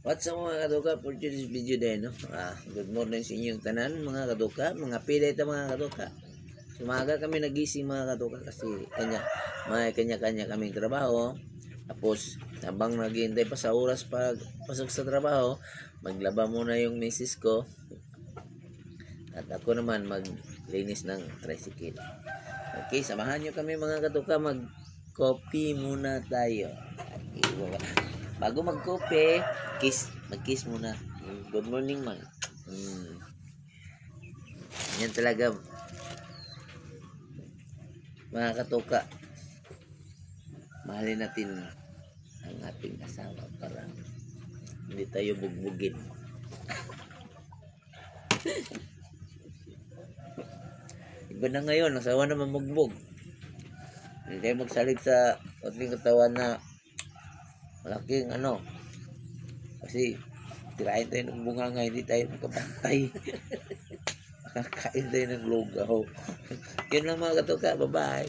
What's up mga kaduka for today's video din, no? Good morning sa inyong tanan mga kaduka, mga pilay ta mga kaduka. Sumaga kami nagising mga kaduka kasi may kanya-kanya kaming trabaho. Tapos habang naghihintay pa sa oras pag pasok sa trabaho, maglaba muna yung misis ko. At ako naman maglinis ng tricycle. Okay, samahan nyo kami mga kaduka, mag-coffee muna tayo. Bago mag-coffee, mag-kiss muna. Good morning, man. Yan talaga, mga katuka. Mahalin natin ang ating asawa para hindi tayo bugbugin. Iba na ngayon, asawa na mamugbog. Hindi tayo magsalig sa ating katawan na malaking kasi tirahin tayo ng bunganga, hindi tayo makabantay. Makakain tayo ng lugaw. Yun lang mga katuka, bye bye.